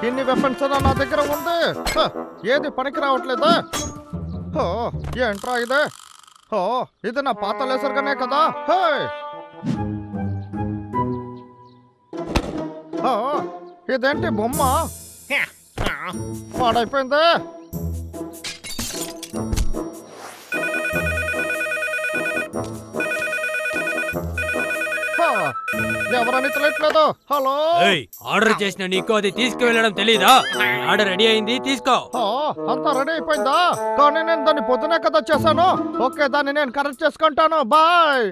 ఇన్ని వెపన్స్ నా దగ్గర ఉంది, ఏది పనికి రావట్లేదా? ఏంట్రా ఇదే? ఇది నా పాత లేసర్గానే కదా. ఇదేంటి బొమ్మ పాడైపోయింది. ఎవరని తెలియట్లేదు. హలో, ఆర్డర్ చేసిన నీకు అది తీసుకువెళ్ళడం తెలీదా? ఆర్డర్ రెడీ అయింది, తీసుకో. అంతా రెడీ అయిపోయిందా? కానీ నేను దాన్ని పొద్దునే కదా చేశాను. ఓకే, దాన్ని నేను కరెక్ట్ చేసుకుంటాను. బాయ్.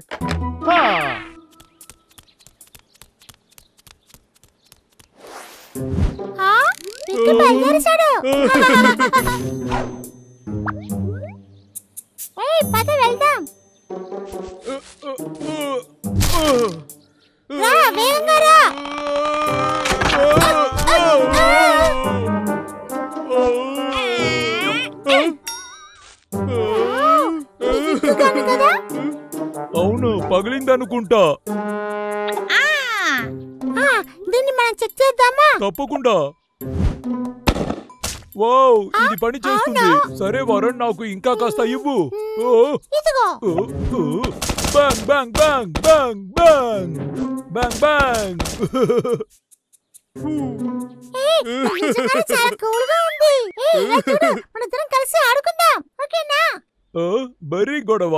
అవును, పగిలిందనుకుంటా. దీన్ని మనం చెక్ చేద్దామా? తప్పకుండా. వావ్, ఇది పని చేస్తుంది. సరే వరుణ్, నాకు ఇంకా కాస్త ఇవ్వు. Bang bang bang bang bang bang bang. కలిసి ఆడుకుందాం, ఓకేనా? బరీ గొడవ.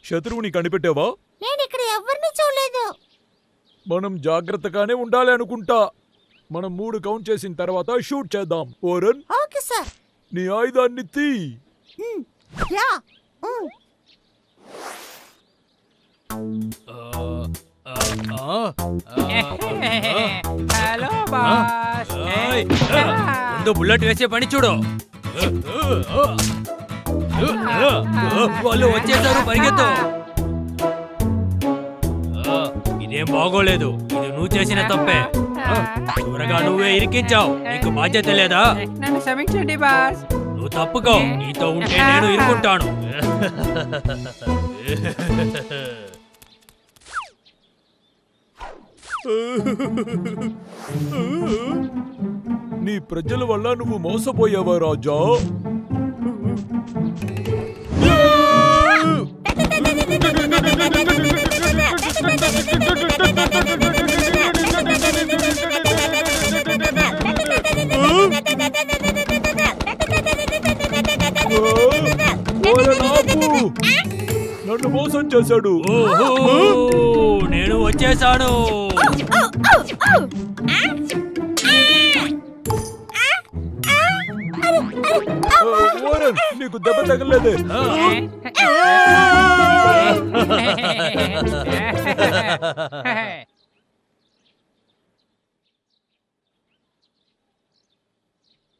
శత్రువుని కనిపెట్టావా? నేను ఇక్కడ ఎవరిని చూడలేదు. మనం జాగ్రత్తగానే ఉండాలి అనుకుంటా. మనం 3 కౌంట్ చేసిన తర్వాత షూట్ చేద్దాం. ఓరన్, ఓకే సార్. నీ ఆయుధాన్ని తీ. Hello boss. ముందు బుల్లెట్ వేసే పని చూడు. వాళ్ళు వచ్చేసారు, పరిగెత్తు. ఇదేం బాగోలేదు, ఇది నువ్వు చేసిన తప్పే. త్వరగా నువ్వే ఇరికించావు, నీకు బాధ్యత లేదా? నన్ను క్షమించండి బాస్. నువ్వు తప్పుకో, నీతో ఉంటే నేను ఇరుకుంటాను. నీ ప్రజల వల్ల నువ్వు మోసపోయావా రాజా? నన్ను మోసం చేశాడు. నేను వచ్చేసాను. నీకు దెబ్బ తగలేదే.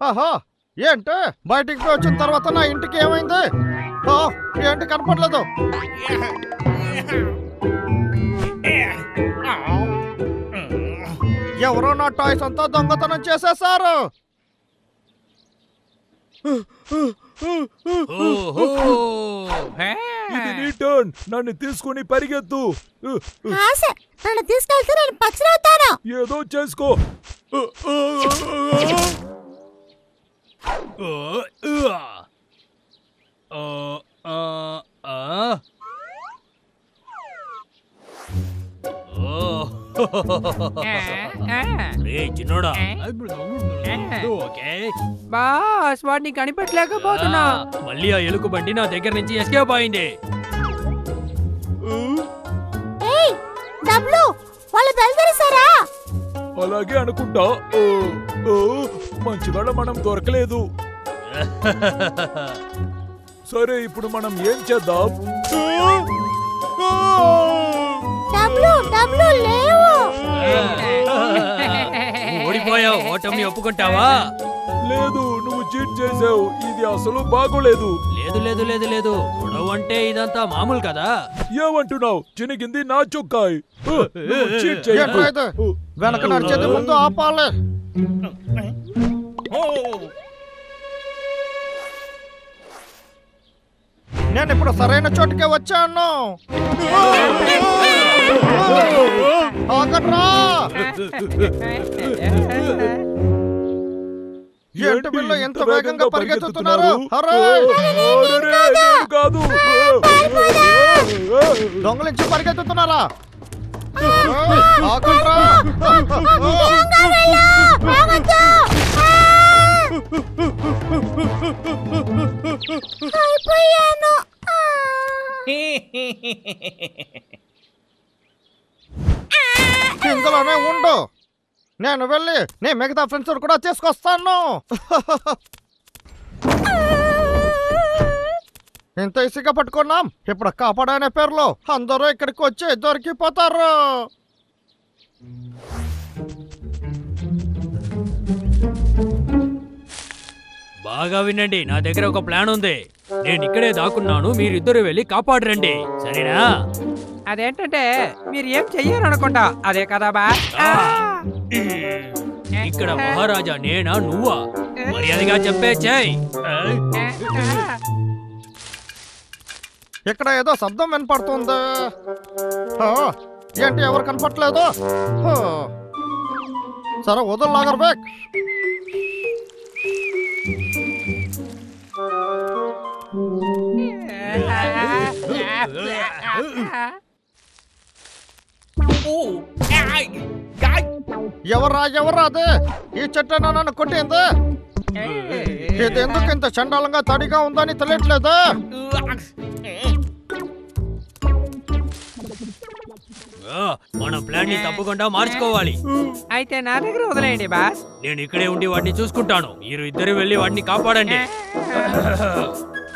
ఆహా, ఏంటి బయటికి పోయి వచ్చిన తర్వాత నా ఇంటికి ఏమైంది? ఏంటి కనపడలేదు? ఎవరో నా టాయ్స్ అంతా దొంగతనం చేసేసారు. ఇది నీ టర్న్. నన్ను తీసుకుని పరిగెత్తు. నన్ను తీసుకెళ్తే నేను పచ్చడవుతాను. ఏదో చేసుకో. చిన్నోడా, బాస్ వాడిని కనిపెట్టలేకపోతున్నా. మళ్ళీ ఆ ఎలుక బండి నా దగ్గర నుంచి ఎస్కేప్ అయింది. వాళ్ళు బయలుదేరేసారా? అలాగే అనుకుంటా. మంచివాళ్ళ మనం దొరకలేదు. సరే, ఇప్పుడు మనం ఏం చేద్దాం? ఓడిపోయావు, ఓటమి ఒప్పుకుంటావా? లేదు, నువ్వు చీట్ చేసావు. ఇది అసలు బాగోలేదు. లేదు లేదు లేదు లేదు లేదు గొడవ అంటే ఇదంతా మామూలు కదా. ఏమంటున్నావు? చినిగింది నా చొక్కాయి. నువ్వు cheat చేయకు. ఏంట్రా ఇది? వెనక నడిచేది ముందు ఆపాలి. నేను ఇప్పుడు సరైన చోటుకే వచ్చాను. ఆగట్రా. ఏంటి వీళ్ళు ఎంత వేగంగా పరిగెత్తుతున్నారు? అరే! అరెరే, నేను కాదు. దొంగలించి పరిగెత్తుతున్నారా? ఆగట్రా. అయిపోయాను. ఇందులోనే ఉండు. నేను వెళ్ళి నీ మిగతా ఫ్రెండ్స్ కూడా తీసుకొస్తాను. ఇంత ఈజీగా పట్టుకున్నాం. ఇప్పుడు కాపాడనే పేరులో అందరూ ఇక్కడికి వచ్చి దొరికిపోతారు. బాగా వినండి, నా దగ్గర ఒక ప్లాన్ ఉంది. నేను ఇక్కడే దాక్కున్నాను, మీరిద్దరు వెళ్ళి కాపాడరండి, సరేనా? అదేంటంటే మీరు ఏం చెయ్యరు అనుకుంటా, అదే కదా బా. ఇక్కడ మహారాజా నేనా నువ్వా? మర్యాదగా చెప్పే చెయ్. ఇక్కడ ఏదో శబ్దం వినపడుతుంది. ఏంటి ఎవరు కనపట్లేదు? సరే వదులు నాగర్బేక్. ఎవరా అదే? ఈ చెట్టు నన్ను కొట్టింది. ఇది ఎందుకు ఇంత చండాలంగా తడిగా ఉందని తెలియట్లేదా? మన ప్లాన్ ని తప్పకుండా మార్చుకోవాలి. అయితే నా దగ్గర వదిలేయండి బాస్. నేను ఇక్కడే ఉండి వాడిని చూసుకుంటాను, మీరు ఇద్దరు వెళ్ళి వాడిని కాపాడండి.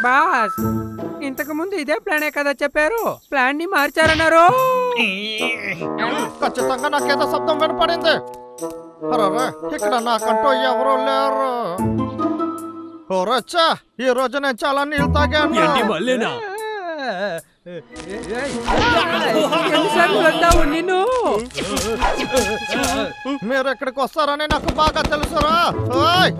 బాస్, ఇంతకు ముందు ఇదే ప్లానే కదా చెప్పారు, ప్లాన్ ని మార్చారన్నారు. ఖచ్చితంగా నాకేదో శబ్దం వినపడింది. అరే ఇక్కడ నాకంటూ ఎవరూ లేరు. ఓరచ్చా, ఈ రోజు నేను చాలా నీళ్ళు తాగాను. ఏంటి మళ్ళీనా? ఎన్నిసార్లు వెళ్తావు నిన్ను? మీరు ఎక్కడికి వస్తారని నాకు బాగా తెలుసురా. ఓయ్!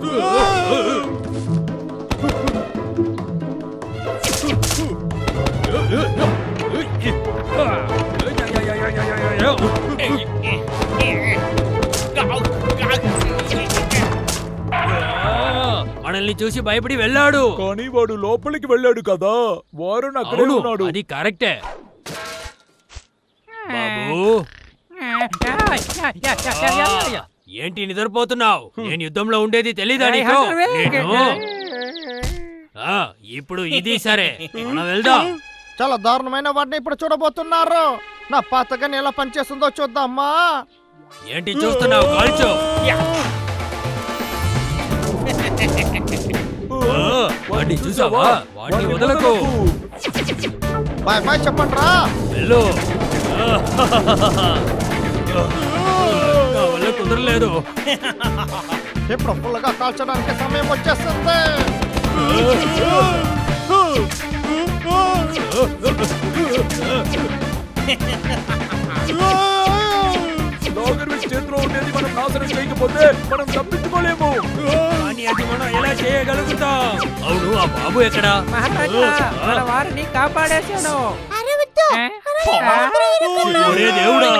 మనల్ని చూసి భయపడి వెళ్ళాడు. కానీ వాడు లోపలికి వెళ్ళాడు కదా, వారు అక్కడే అవును, ఉన్నాడు. అది కరెక్టే. బాబు, ఏంటి నిద్రపోతున్నావు? నేను యుద్ధంలో ఉండేది తెలీదా నీకు? ఇప్పుడు ఇది సరే, మనం వెళ్దాం. చాలా దారుణమైన వాడిని ఇప్పుడు చూడబోతున్నారు. నా పాతగా ఎలా పనిచేస్తుందో చూద్దామా? ఏంటి చూస్తున్నావు? కాల్చో. వాడిని చూసావా? వాడిని వదలకు. బాయ్ బాయ్ చెప్పండి రా. వెళ్ళు. నా వల్ల కుదరలేదు. ఇప్పుడు ఫుల్గా కాల్చడానికి సమయం వచ్చేస్తుంది. చేతిలో ఉండేది మనం నాశనం చేయకపోతే మనం తప్పించుకోలేము. కానీ అది మనం ఎలా చేయగలుగుతాం? అవును, ఆ బాబు ఎక్కడా? మహారాజా, మన వారిని కాపాడేశాను. అరవద్దు. ఒరే దేవుడా!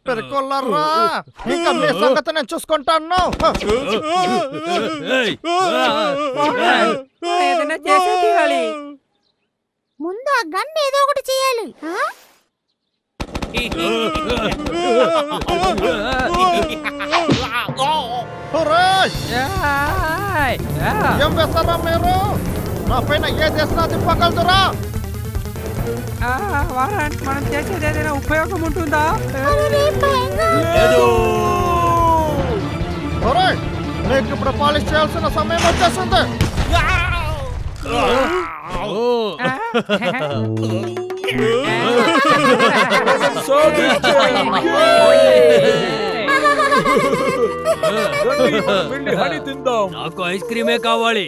పెరుకోళ్ళరా, ఇంకా మీ సంగతి నేను చూసుకుంటాను. ఏయ్! ఏదైనా చేసే తీరాలి. ముందు ఆ గన్ ఏదో ఒకటి చేయాలి. ఒరేయ్! ఏయ్! ఏం వేస్తారా మీరు? నా పైన ఏ దేశం తిప్పగలుగుతారా? వారానికి మనం చేసేది ఏదైనా ఉపయోగం ఉంటుందా? లేదు. ఒరేయ్, నీకు ఇప్పుడు పాలిష్ చేయాల్సిన సమయం వచ్చేస్తుంది. రండి, మనం వెళ్ళి హనీ తిందాం. నాకు ఐస్ క్రీమే కావాలి.